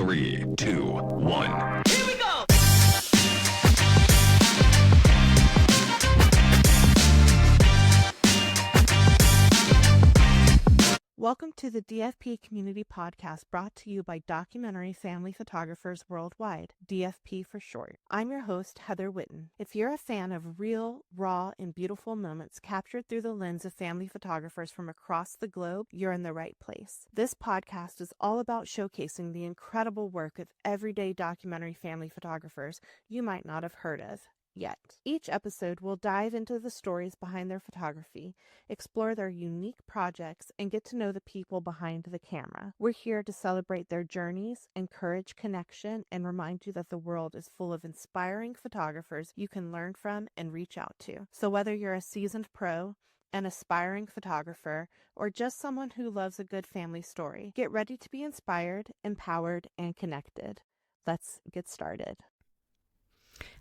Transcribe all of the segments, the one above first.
3, 2, 1. Here we go! Welcome to the DFP Community Podcast, brought to you by Documentary Family Photographers Worldwide, DFP for short. I'm your host, Heather Whitten. If you're a fan of real, raw, and beautiful moments captured through the lens of family photographers from across the globe, you're in the right place. This podcast is all about showcasing the incredible work of everyday documentary family photographers you might not have heard of yet. Each episode will dive into the stories behind their photography, explore their unique projects, and get to know the people behind the camera. We're here to celebrate their journeys, encourage connection, and remind you that the world is full of inspiring photographers you can learn from and reach out to. So whether you're a seasoned pro, an aspiring photographer, or just someone who loves a good family story, get ready to be inspired, empowered, and connected. Let's get started.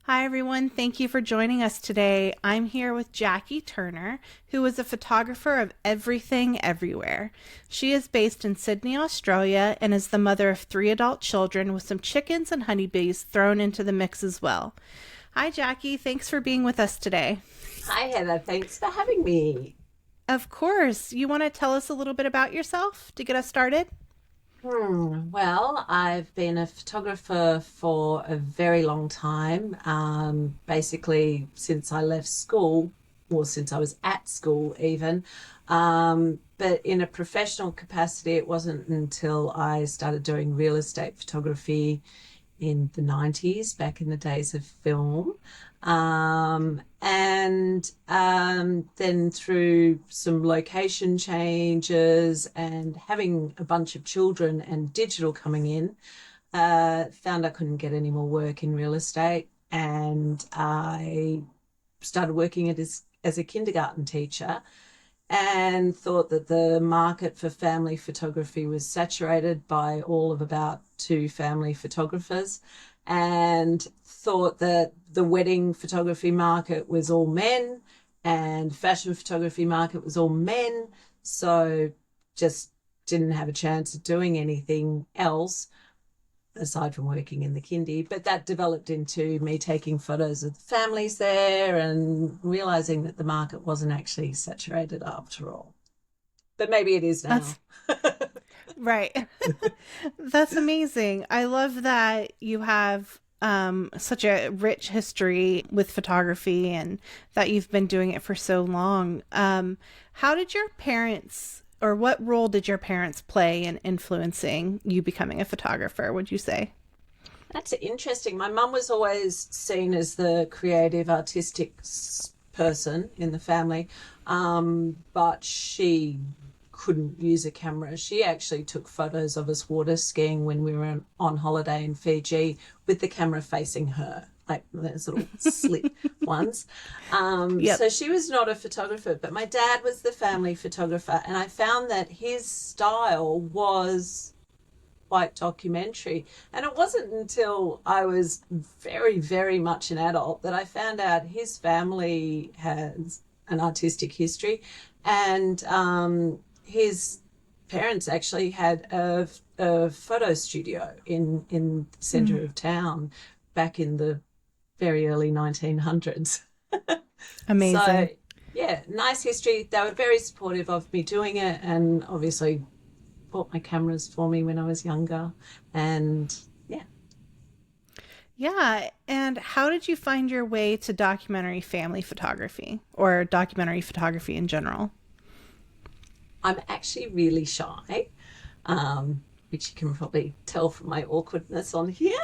Hi, everyone. Thank you for joining us today. I'm here with Jacqui Turner, who is a photographer of everything everywhere. She is based in Sydney, Australia, and is the mother of 3 adult children with some chickens and honeybees thrown into the mix as well. Hi, Jacqui. Thanks for being with us today. Hi, Heather. Thanks for having me. Of course. You want to tell us a little bit about yourself to get us started? Well, I've been a photographer for a very long time, basically since I left school, or since I was at school even. But in a professional capacity, it wasn't until I started doing real estate photography in the 90s, back in the days of film. Then through some location changes and having a bunch of children and digital coming in, found I couldn't get any more work in real estate, and I started working as a kindergarten teacher, and thought that the market for family photography was saturated by all of about 2 family photographers, and thought that the wedding photography market was all men and fashion photography market was all men. So just didn't have a chance of doing anything else aside from working in the kindy. But that developed into me taking photos of the families there and realizing that the market wasn't actually saturated after all. But maybe it is now. Right. That's amazing. I love that you have such a rich history with photography and that you've been doing it for so long. How did your parents, or what role did your parents play in influencing you becoming a photographer, would you say? That's interesting. My mum was always seen as the creative, artistic person in the family, but she couldn't use a camera. She actually took photos of us water skiing when we were on holiday in Fiji with the camera facing her, like those little slit ones. So she was not a photographer, but my dad was the family photographer, and I found that his style was quite documentary. And it wasn't until I was very, very much an adult that I found out his family has an artistic history, and his parents actually had a photo studio in the centre of town back in the very early 1900s. Amazing. So, yeah, nice history. They were very supportive of me doing it, and obviously bought my cameras for me when I was younger. And yeah. Yeah. And how did you find your way to documentary family photography, or documentary photography in general? I'm actually really shy, which you can probably tell from my awkwardness on here.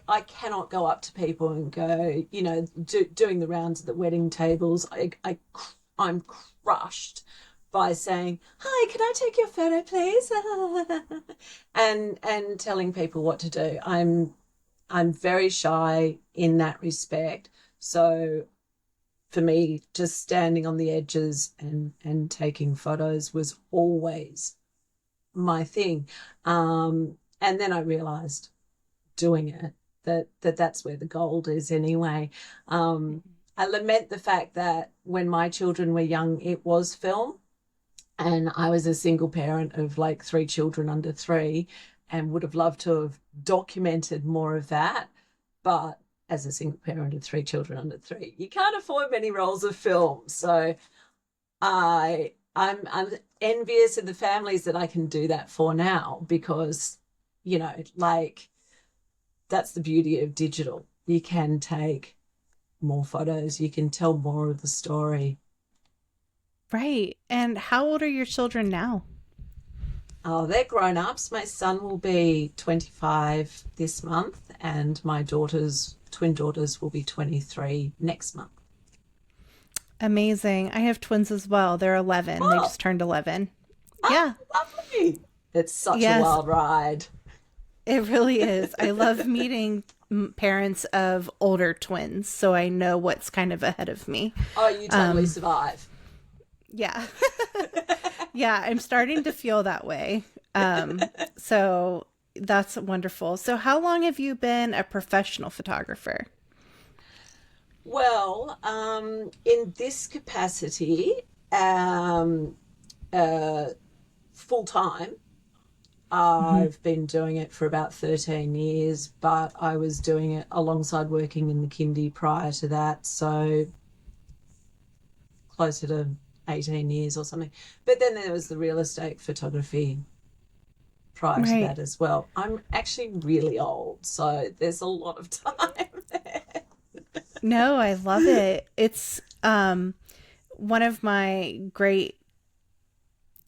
I cannot go up to people and go, doing the rounds at the wedding tables. I'm crushed by saying, "Hi, can I take your photo, please?" and telling people what to do. I'm very shy in that respect. So for me, just standing on the edges and taking photos was always my thing. And then I realized doing it that's where the gold is anyway. I lament the fact that when my children were young, it was film. And I was a single parent of like 3 children under 3 and would have loved to have documented more of that. But as a single parent of 3 children under 3, you can't afford many rolls of film. So I'm envious of the families that I can do that for now, because, like, that's the beauty of digital. You can take more photos, you can tell more of the story. Right. And how old are your children now? Oh, they're grown ups. My son will be 25 this month, and my twin daughters, will be 23 next month. Amazing. I have twins as well. They're 11. They Oh, just turned 11. oh, Yeah. lovely. It's such a Yes, wild ride. it really is. I love meeting parents of older twins, so I know what's kind of ahead of me. Oh, you totally survive. Yeah. Yeah, I'm starting to feel that way. So that's wonderful. So how long have you been a professional photographer? Well, in this capacity, um, uh, full time, Hmm. I've been doing it for about 13 years, but I was doing it alongside working in the kindy prior to that. So closer to 18 years or something. But then there was the real estate photography prior to Right. that as well. I'm actually really old, so there's a lot of time there. No, I love it. It's one of my great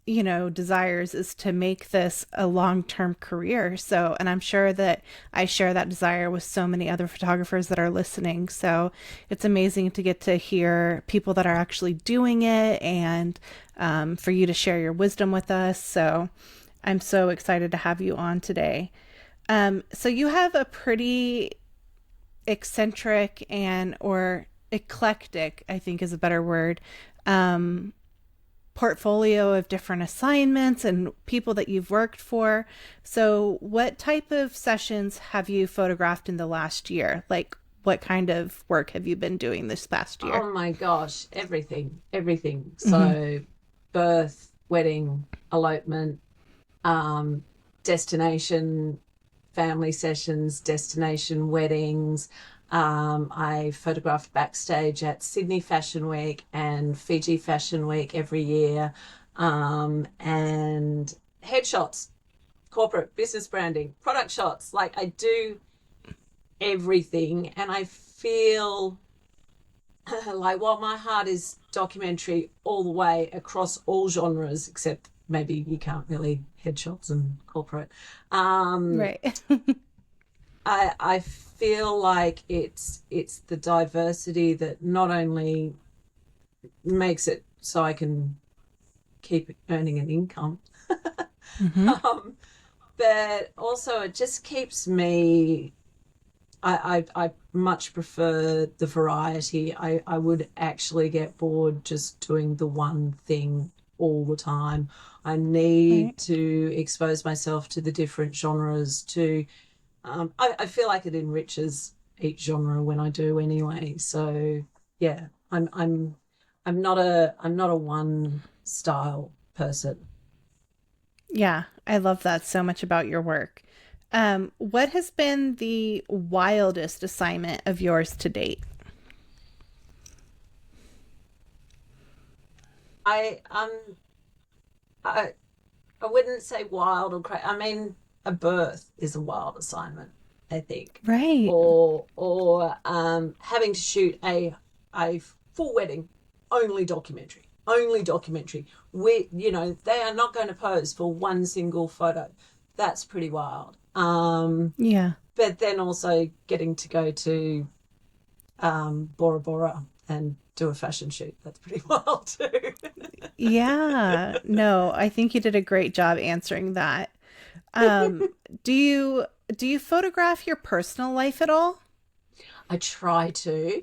desires is to make this a long-term career. So, and I'm sure that I share that desire with so many other photographers that are listening. So it's amazing to get to hear people that are actually doing it, and for you to share your wisdom with us. So I'm so excited to have you on today. So you have a pretty eccentric and or eclectic, I think is a better word, um, portfolio of different assignments and people that you've worked for. So, what type of sessions have you photographed in the last year? Like, what kind of work have you been doing this past year? Oh my gosh, everything, everything. Hmm. So, birth, wedding, elopement, um, destination family sessions, destination weddings. I photographed backstage at Sydney Fashion Week and Fiji Fashion Week every year, and headshots, corporate business branding, product shots. Like, I do everything, and I feel like, while my heart is documentary all the way across all genres, except maybe you can't really headshots and corporate. Um, Right. I feel like it's the diversity that not only makes it so I can keep earning an income, Hmm. um, but also it just keeps me. I much prefer the variety. I would actually get bored just doing the one thing all the time. I need Right. to expose myself to the different genres. I feel like it enriches each genre when I do anyway. So yeah, I'm not a one style person. Yeah, I love that so much about your work. What has been the wildest assignment of yours to date? I I I wouldn't say wild or crazy. I mean, a birth is a wild assignment, I think, Right. or having to shoot a full wedding, only documentary. They are not going to pose for one single photo. That's pretty wild. Yeah. But then also getting to go to Bora Bora and do a fashion shoot. That's pretty wild too. Yeah. No, I think you did a great job answering that. Um, do you do you photograph your personal life at all? I try to.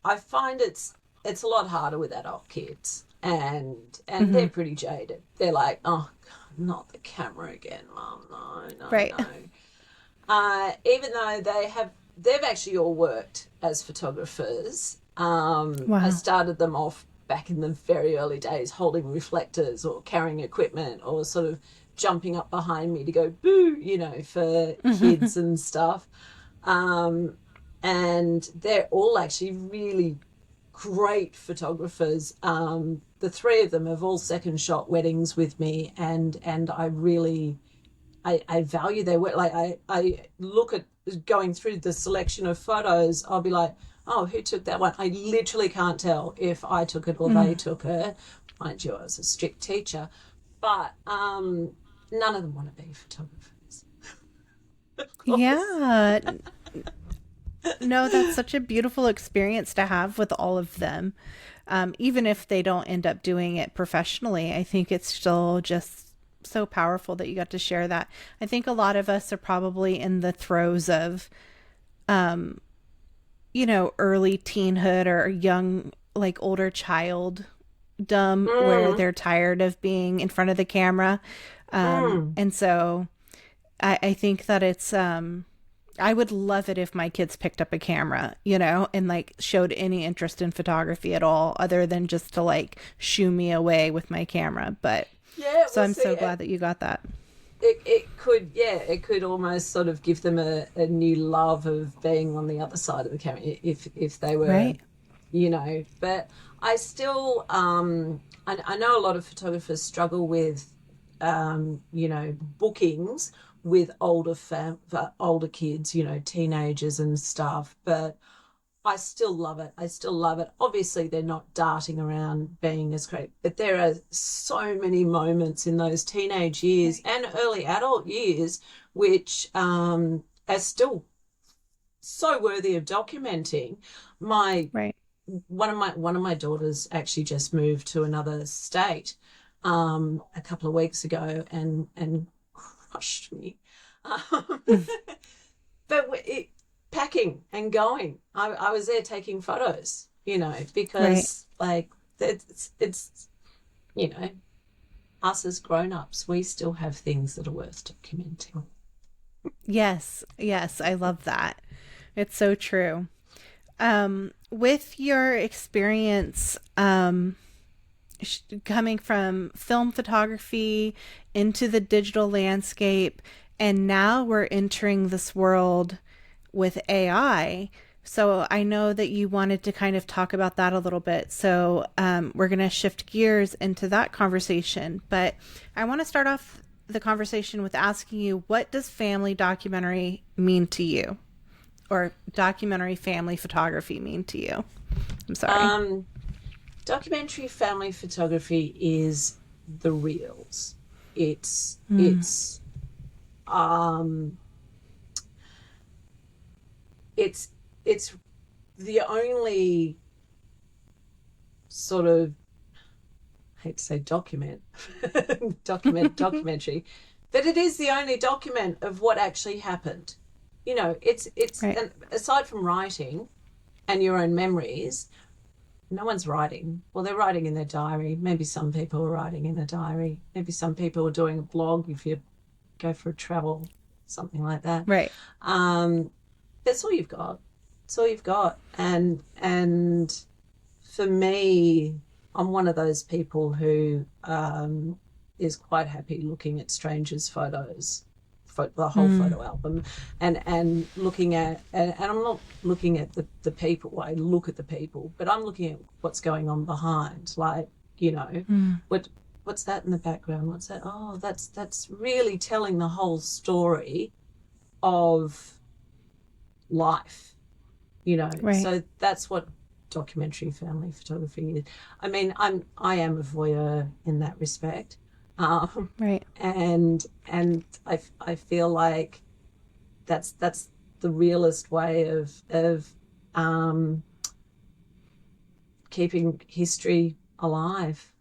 I find it's a lot harder with adult kids, and they're Hmm. pretty jaded. They're like, oh, God, not the camera again, Mum. No, no, Right. no. Even though they've actually all worked as photographers. I Wow. started them off back in the very early days, holding reflectors or carrying equipment or sort of jumping up behind me to go boo, you know, for kids and stuff. And they're all actually really great photographers. The three of them have all second shot weddings with me, and I really I value their work. Like I look at going through the selection of photos, I'll be like, oh, who took that one? I literally can't tell if I took it or they took it. Mind you, I was a strict teacher, but none of them want to be photographers. Yeah. No, that's such a beautiful experience to have with all of them. Even if they don't end up doing it professionally, I think it's still just so powerful that you got to share that. I think a lot of us are probably in the throes of, early teenhood or young, like older child dumb, where they're tired of being in front of the camera. And so I think that it's, I would love it if my kids picked up a camera, and like showed any interest in photography at all, other than just to like shoo me away with my camera. But yeah, so I'm so glad that you got that. It could almost sort of give them a new love of being on the other side of the camera if they were, right. But I still, I know a lot of photographers struggle with, bookings with older kids, teenagers and stuff, but I still love it. Obviously, they're not darting around being as great, but there are so many moments in those teenage years and early adult years which are still so worthy of documenting. One of my daughters actually just moved to another state a couple of weeks ago and crushed me. But packing and going, I was there taking photos, because like it's us as grown-ups, we still have things that are worth documenting. Yes, I love that. It's so true. With your experience coming from film photography into the digital landscape, and now we're entering this world with AI. So I know that you wanted to kind of talk about that a little bit. So we're going to shift gears into that conversation. But I want to start off the conversation with asking you, what does family documentary mean to you? Or documentary family photography mean to you? I'm sorry. Documentary family photography is the reels. It's the only sort of, I hate to say documentary, but it is the only document of what actually happened. It's right. And aside from writing and your own memories, no one's writing. Well, they're writing in their diary. Maybe some people are writing in a diary. Maybe some people are doing a blog if you go for a travel, something like that. Right. That's all you've got. It's all you've got. And for me, I'm one of those people who is quite happy looking at strangers' photos, the whole photo album, and looking at, and I'm not looking at the people. I look at the people, but I'm looking at what's going on behind. Like, what's that in the background? What's that? Oh, that's really telling the whole story of life, Right. So that's what documentary family photography is. I mean, I am a voyeur in that respect. Right. And I feel like that's the realest way of keeping history alive.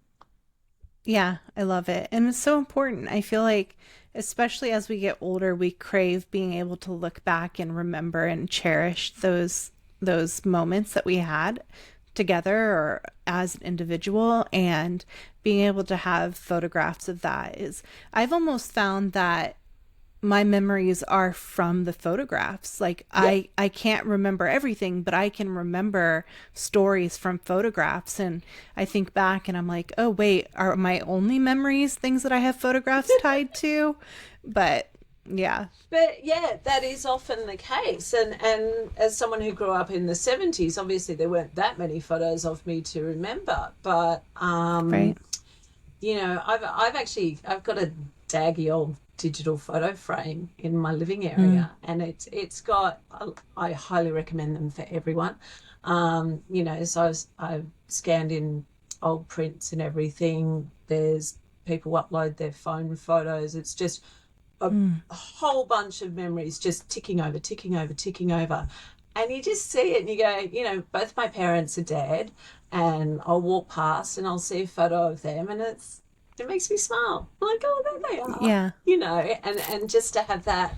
Yeah, I love it. And it's so important. I feel like, especially as we get older, we crave being able to look back and remember and cherish those moments that we had together or as an individual, and being able to have photographs of that is, I've almost found that my memories are from the photographs. Like Yep. I can't remember everything, but I can remember stories from photographs. And I think back and I'm like, oh, wait, are my only memories things that I have photographs tied to? But yeah, But yeah, that is often the case. And as someone who grew up in the 70s, obviously there weren't that many photos of me to remember. But right. I've got a daggy old digital photo frame in my living area, and it's got, I highly recommend them for everyone. So I've scanned in old prints and everything. There's people upload their phone photos. It's just a whole bunch of memories just ticking over, ticking over, ticking over. And you just see it and you go, both my parents are dead, and I'll walk past and I'll see a photo of them, and it makes me smile. I'm like, oh, there they are. Yeah. And just to have that,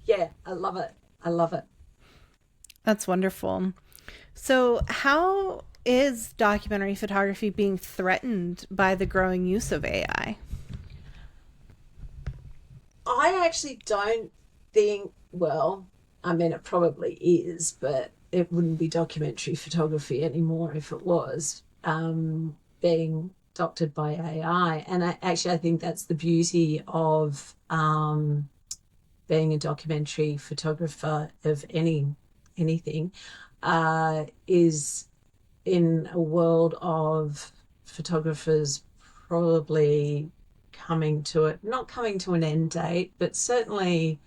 yeah, I love it. I love it. That's wonderful. So, how is documentary photography being threatened by the growing use of AI? I actually don't think, well, I mean, it probably is, but it wouldn't be documentary photography anymore if it was being doctored by AI. And I think that's the beauty of being a documentary photographer of anything, is in a world of photographers probably not coming to an end date, but certainly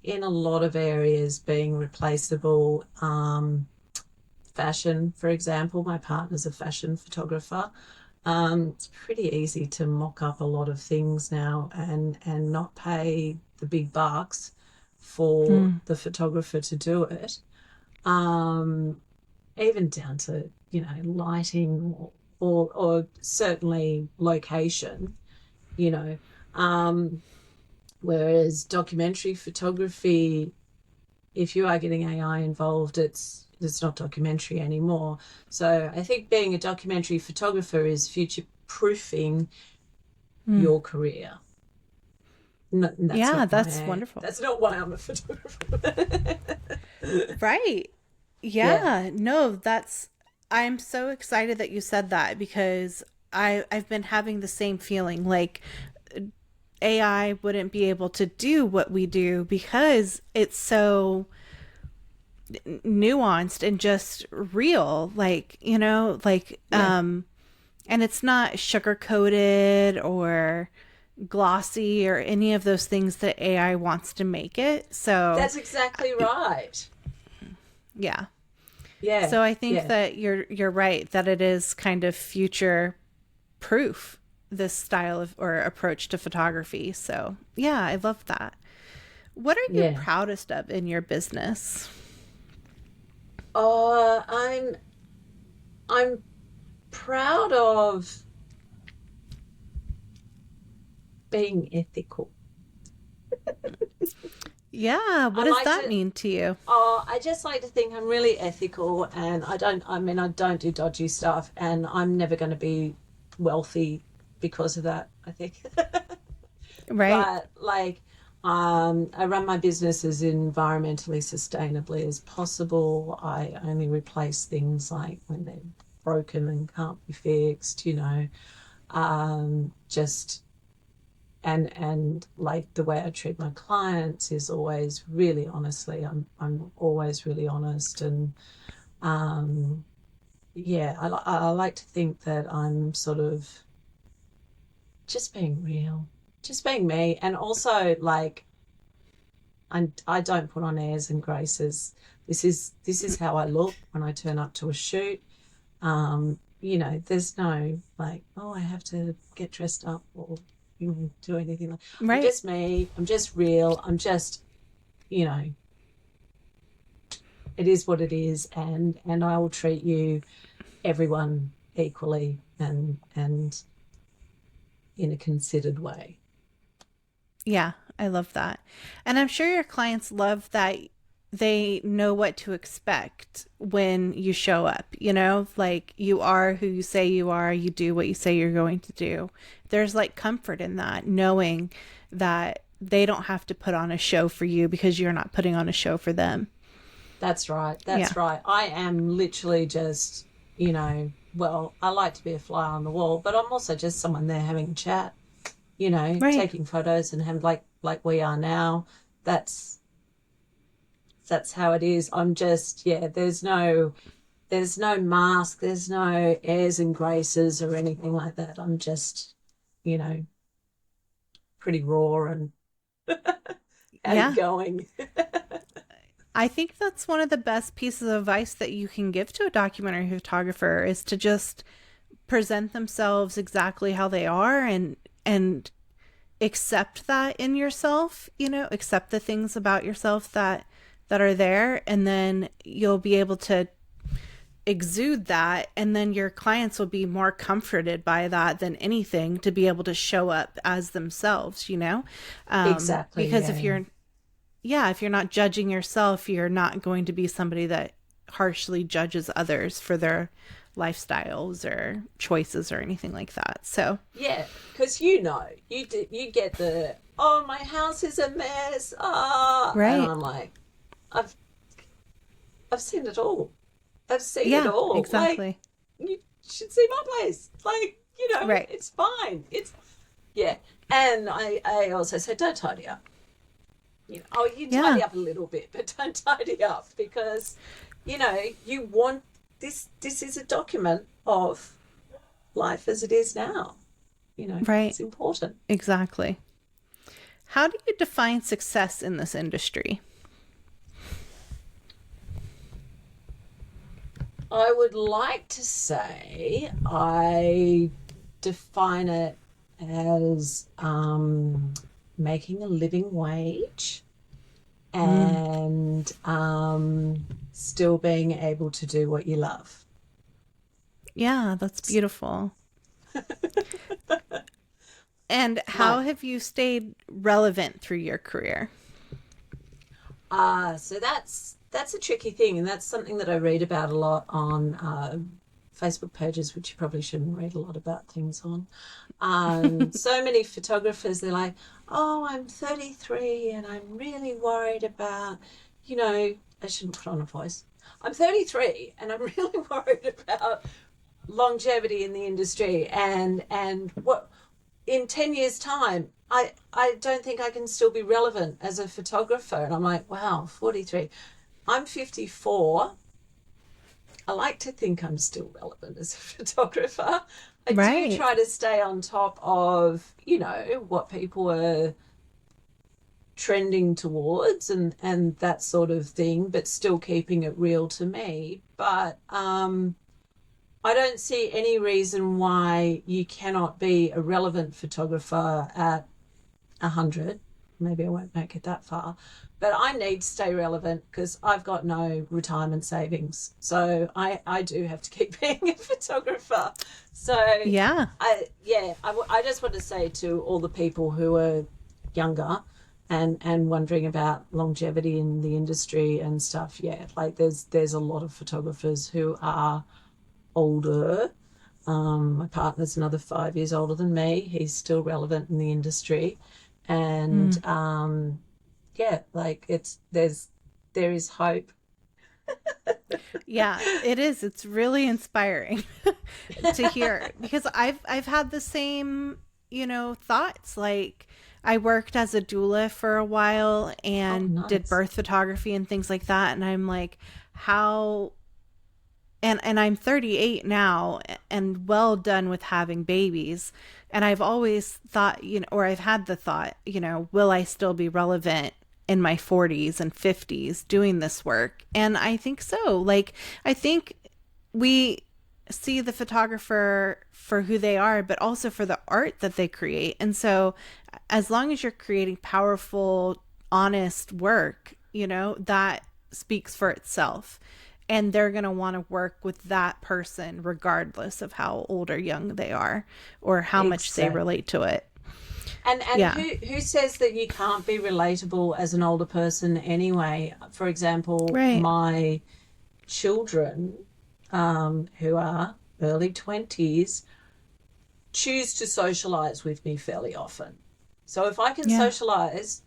in a lot of areas being replaceable. Fashion, for example, my partner's a fashion photographer. It's pretty easy to mock up a lot of things now and not pay the big bucks for the photographer to do it. Even down to, lighting or certainly location, you know. Whereas documentary photography, if you are getting AI involved, it's not documentary anymore. So I think being a documentary photographer is future proofing your career. That's wonderful. That's not why I'm a photographer. Right. Yeah. No, I'm so excited that you said that, because I've been having the same feeling. Like, AI wouldn't be able to do what we do because it's so nuanced and just real. Like, and it's not sugar coated or glossy or any of those things that AI wants to make it. So That's exactly right. yeah. Yeah. So I think that you're right, that it is kind of future proof, this style of or approach to photography. So yeah, I love that. What are you proudest of in your business? I'm proud of being ethical. Yeah, what does that mean to you? I just like to think I'm really ethical, and I don't do dodgy stuff, and I'm never going to be wealthy because of that, I think. Right. But I run my business as environmentally sustainably as possible. I only replace things like when they're broken and can't be fixed, just and like the way I treat my clients is always really honestly. I'm always really honest, and I like to think that I'm sort of just being real, just being me, and also like I don't put on airs and graces. This is how I look when I turn up to a shoot. There's no like, oh, I have to get dressed up or do anything like. Right. I'm just me. I'm just real. I'm just, it is what it is, and I will treat everyone equally and in a considered way. Yeah, I love that. And I'm sure your clients love that they know what to expect when you show up, like you are who you say you are, you do what you say you're going to do. There's like comfort in that, knowing that they don't have to put on a show for you because you're not putting on a show for them. That's right. That's right. I am literally just, well, I like to be a fly on the wall, but I'm also just someone there having a chat, taking photos and having like we are now. That's how it is. I'm just, there's no mask, there's no airs and graces or anything like that. I'm just, pretty raw and outgoing. I think that's one of the best pieces of advice that you can give to a documentary photographer is to just present themselves exactly how they are and accept that in yourself, accept the things about yourself that are there, and then you'll be able to exude that, and then your clients will be more comforted by that than anything to be able to show up as themselves, Exactly. Because if you're not judging yourself, you're not going to be somebody that harshly judges others for their lifestyles or choices or anything like that. So because you get the, oh, my house is a mess, right, and I'm like, I've seen it all. I've seen it all. Exactly. Like, you should see my place. Like, right. It's fine. And I also said, don't tidy up. You tidy up a little bit, but don't tidy up because, you want this is a document of life as it is now. Right. It's important. Exactly. How do you define success in this industry? I would like to say I define it as making a living wage and still being able to do what you love. Yeah, that's beautiful. And how have you stayed relevant through your career? So that's a tricky thing, and that's something that I read about a lot on Facebook pages, which you probably shouldn't read a lot about things on. So many photographers, they're like, oh, I'm 33 and I'm really worried about, I shouldn't put on a voice. I'm 33 and I'm really worried about longevity in the industry and what in 10 years time I don't think I can still be relevant as a photographer. And I'm like, wow, 43. I'm 54. I like to think I'm still relevant as a photographer. I do try to stay on top of, what people are trending towards and that sort of thing, but still keeping it real to me. But I don't see any reason why you cannot be a relevant photographer at 100. Maybe I won't make it that far. But I need to stay relevant because I've got no retirement savings. So I do have to keep being a photographer. So I just want to say to all the people who are younger and wondering about longevity in the industry and stuff, there's a lot of photographers who are older. My partner's another 5 years older than me. He's still relevant in the industry. And there is hope. Yeah, it is. It's really inspiring to hear because I've had the same, thoughts. Like I worked as a doula for a while and did birth photography and things like that. And I'm like, how, and I'm 38 now and well done with having babies. And I've always thought, or I've had the thought, will I still be relevant in my 40s and 50s doing this work? And I think so. Like, I think we see the photographer for who they are, but also for the art that they create. And so as long as you're creating powerful, honest work, that speaks for itself. And they're going to want to work with that person regardless of how old or young they are or how much they relate to it. And who says that you can't be relatable as an older person anyway? For example, my children who are early 20s choose to socialise with me fairly often. So if I can Yeah. socialize,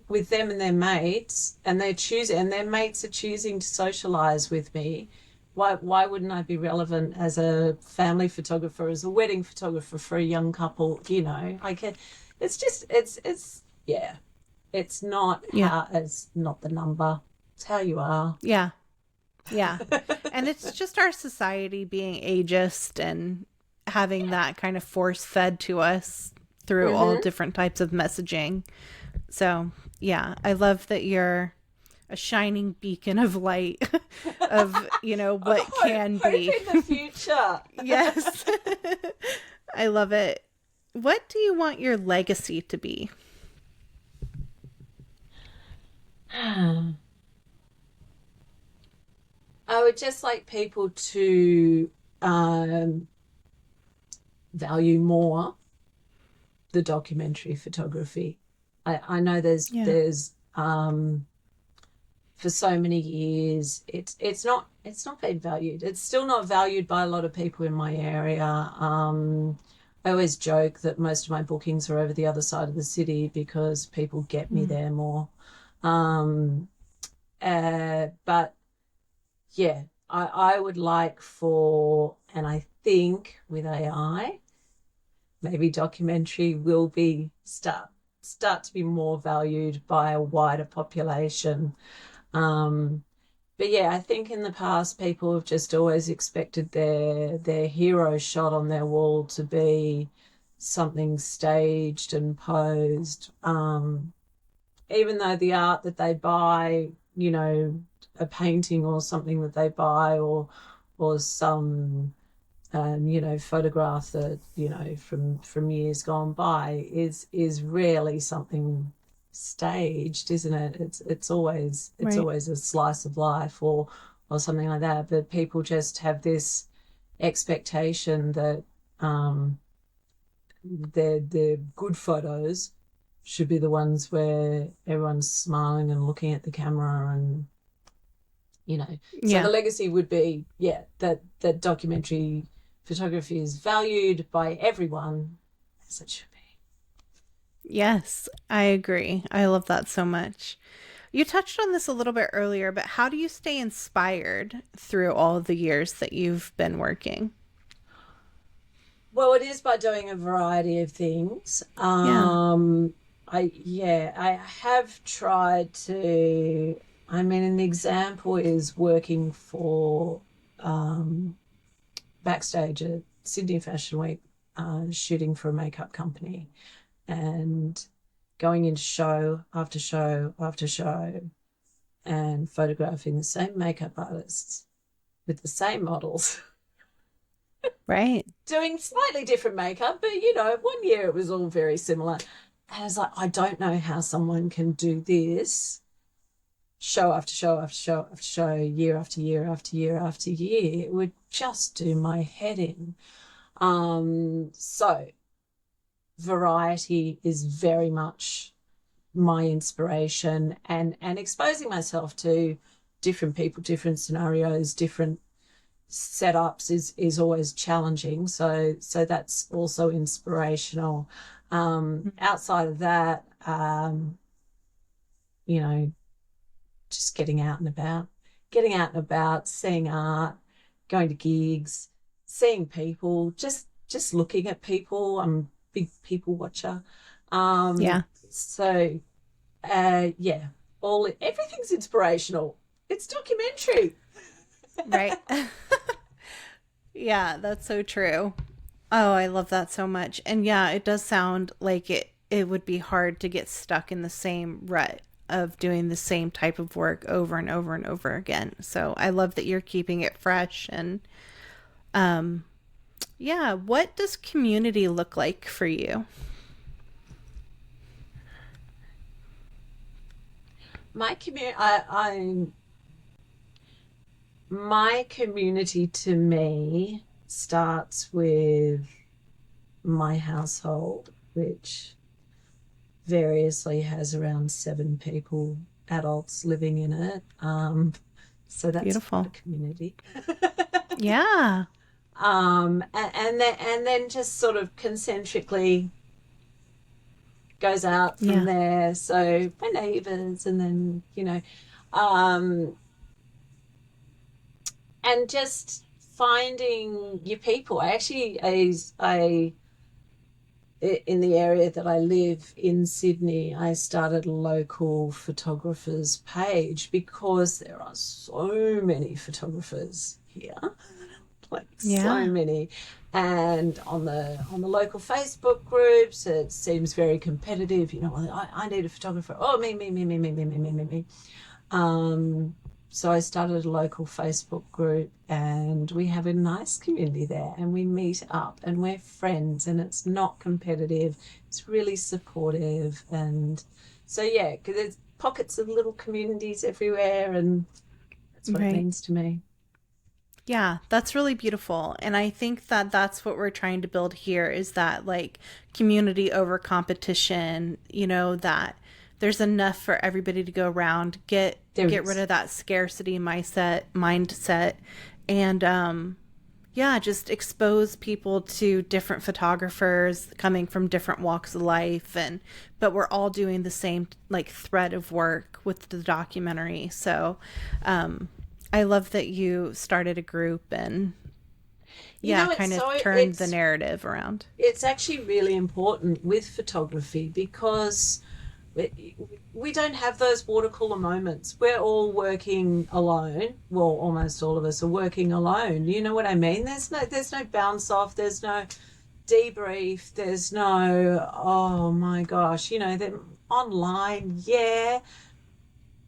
with them and their mates, and their mates are choosing to socialize with me, why wouldn't I be relevant as a family photographer, as a wedding photographer for a young couple? I can. It's just it's yeah. It's not Yeah. it's not the number. It's how you are. Yeah. Yeah. And it's just our society being ageist and having that kind of force fed to us through all Mm-hmm. different types of messaging. So, yeah, I love that you're a shining beacon of light of, what can Hope be. in the future. Yes. I love it. What do you want your legacy to be? I would just like people to um, value more the documentary photography. I know Yeah. there's for so many years it's not been valued. It's still not valued by a lot of people in my area. I always joke that most of my bookings are over the other side of the city because people get me Mm. there more. Um, but yeah, I would like for, and I think with AI, maybe documentary will be start to be more valued by a wider population. Um, but yeah, I think in the past people have just always expected their hero shot on their wall to be something staged and posed. Even though the art that they buy, a painting or something that they buy, or some photograph that from years gone by is rarely something staged, isn't it? It's Right. always a slice of life or something like that. But people just have this expectation that their good photos should be the ones where everyone's smiling and looking at the camera and so the Yeah. legacy would be that documentary photography is valued by everyone as it should be. Yes, I agree. I love that so much. You touched on this a little bit earlier, but how do you stay inspired through all of the years that you've been working? Well, it is by doing a variety of things. Yeah. I have tried to. I mean, an example is working for backstage at Sydney Fashion Week, shooting for a makeup company, and going into show after show after show and photographing the same makeup artists with the same models Right. doing slightly different makeup, but 1 year it was all very similar. And I was like, I don't know how someone can do this show after show after show after show, year after year after year after year. It would just do my head in. So variety is very much my inspiration, and exposing myself to different people, different scenarios, different setups is always challenging. So that's also inspirational. Outside of that, you know, just getting out and about, seeing art, going to gigs, seeing people, just looking at people. I'm a big people watcher. Yeah. So yeah, everything's inspirational. It's documentary. Right. Yeah, that's so true. Oh, I love that so much. And yeah, it does sound like it would be hard to get stuck in the same rut of doing the same type of work over and over and over again. So I love that you're keeping it fresh and um yeah, what does community look like for you? My community, my community to me starts with my household, which variously has around 7 people, adults living in it. So that's quite a Beautiful. community. Yeah. And then just sort of concentrically goes out from there. So my neighbours, and then, and just finding your people. I in the area that I live in Sydney, I started a local photographers page because there are so many photographers here, like so many. And on the local Facebook groups, it seems very competitive. I need a photographer. Oh, me. So I started a local Facebook group, and we have a nice community there, and we meet up and we're friends, and it's not competitive. It's really supportive. And so, because there's pockets of little communities everywhere, and that's what it means to me. Yeah, that's really beautiful. And I think that that's what we're trying to build here, is that like community over competition, that there's enough for everybody to go around, get rid of that scarcity mindset, and just expose people to different photographers coming from different walks of life, but we're all doing the same like thread of work with the documentary. So I love that you started a group and turned the narrative around. It's actually really important with photography because we don't have those water cooler moments. We're all working alone. Well, almost all of us are working alone. You know what I mean? There's no bounce off. There's no debrief. There's no, oh my gosh, they're online. Yeah.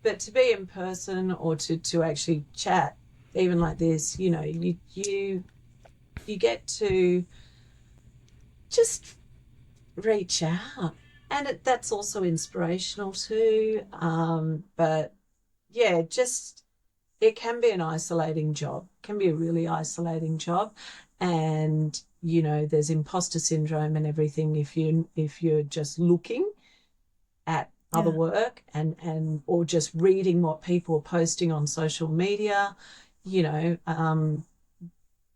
But to be in person or to actually chat, even like this, you get to just reach out. And that's also inspirational too. But yeah, just it can be an isolating job. It can be a really isolating job. And, there's imposter syndrome and everything if you're just looking at other work and or just reading what people are posting on social media,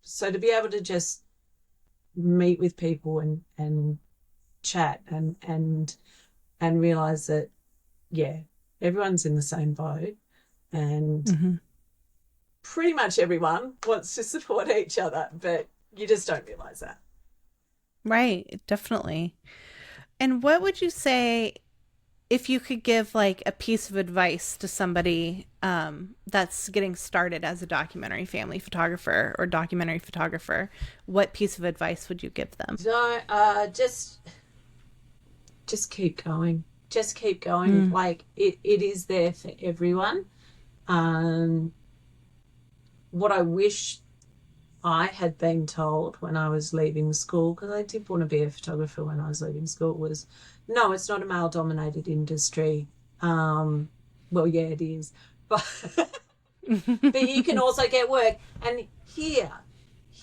so to be able to just meet with people and chat and realize that everyone's in the same boat, and pretty much everyone wants to support each other, but you just don't realize that. Right, definitely. And what would you say if you could give like a piece of advice to somebody that's getting started as a documentary family photographer or documentary photographer? What piece of advice would you give them? So just keep going. Just keep going. Like it is there for everyone. What I wish I had been told when I was leaving school, because I did want to be a photographer when I was leaving school, was no, it's not a male-dominated industry. Well, yeah, it is. But you can also get work. And here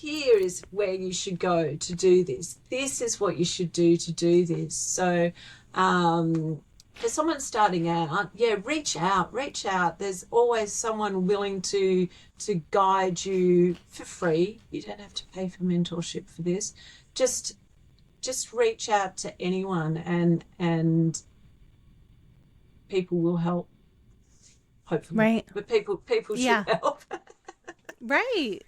is where you should go to do this. This is what you should do to do this. So for someone starting out, reach out. There's always someone willing to guide you for free. You don't have to pay for mentorship for this. Just reach out to anyone and people will help, hopefully. Right. But people should help. Right.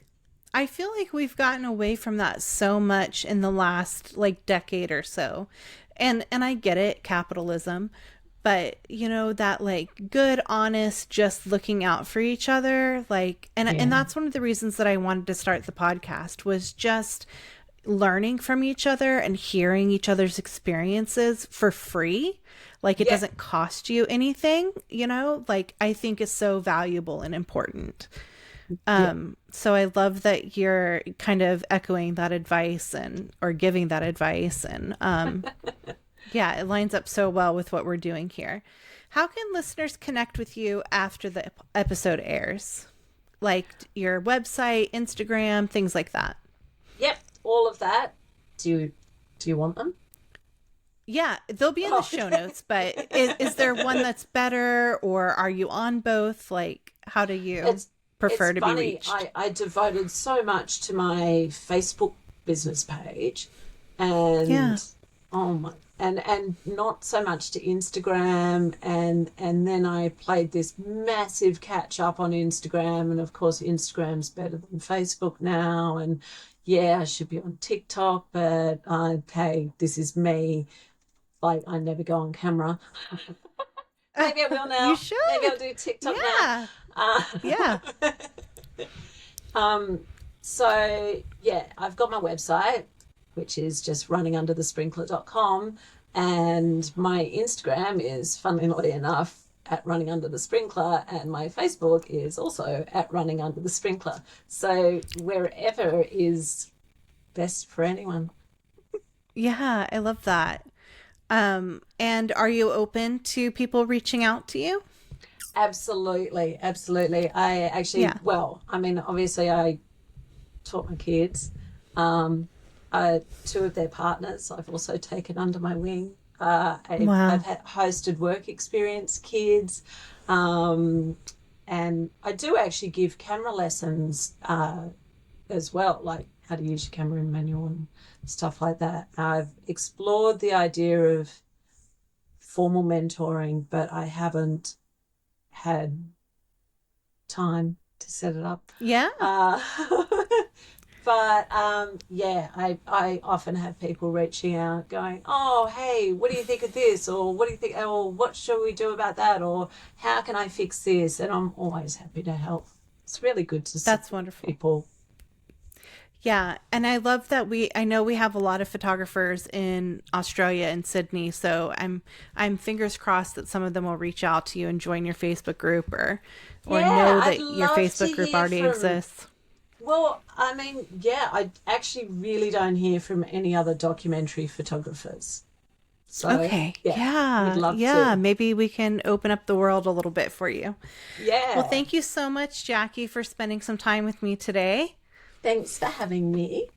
I feel like we've gotten away from that so much in the last like decade or so. And I get it, capitalism, but that like good, honest, just looking out for each other, like, and that's one of the reasons that I wanted to start the podcast, was just learning from each other and hearing each other's experiences for free. Like it doesn't cost you anything, like I think is so valuable and important. So I love that you're kind of echoing that advice or giving that advice, and it lines up so well with what we're doing here. How can listeners connect with you after the episode airs? Like your website, Instagram, things like that. Yep, all of that. Do you want them? Yeah, they'll be in the show notes, but is there one that's better, or are you on both? Like, how do you prefer to be reached? I devoted so much to my Facebook business page, and oh my and not so much to Instagram, and then I played this massive catch up on Instagram, and of course Instagram's better than Facebook now, and yeah, I should be on TikTok, but hey, this is me. Like, I never go on camera. Maybe I will now. You should. Maybe I'll do TikTok now. Yeah. So yeah, I've got my website, which is just runningunderthesprinkler.com, and my Instagram is, funnily enough, at Running Under the Sprinkler, and my Facebook is also at Running Under the Sprinkler. So wherever is best for anyone. Yeah, I love that. And are you open to people reaching out to you? Absolutely. I actually, well, I mean, obviously I taught my kids. Two of their partners I've also taken under my wing. I've had hosted work experience kids, and I do actually give camera lessons as well, like how to use your camera in manual and stuff like that. I've explored the idea of formal mentoring, but I haven't had time to set it up. Yeah. But yeah, I often have people reaching out going, oh, hey, what do you think of this? Or what do you think? Or what should we do about that? Or how can I fix this? And I'm always happy to help. It's really good to see. That's wonderful. People. Yeah, and I love that I know we have a lot of photographers in Australia and Sydney, so I'm fingers crossed that some of them will reach out to you and join your Facebook group or know that your Facebook group already exists. Well, I mean, yeah, I actually really don't hear from any other documentary photographers. So, okay. Yeah. We'd love to. Maybe we can open up the world a little bit for you. Yeah. Well, thank you so much, Jacqui, for spending some time with me today. Thanks for having me.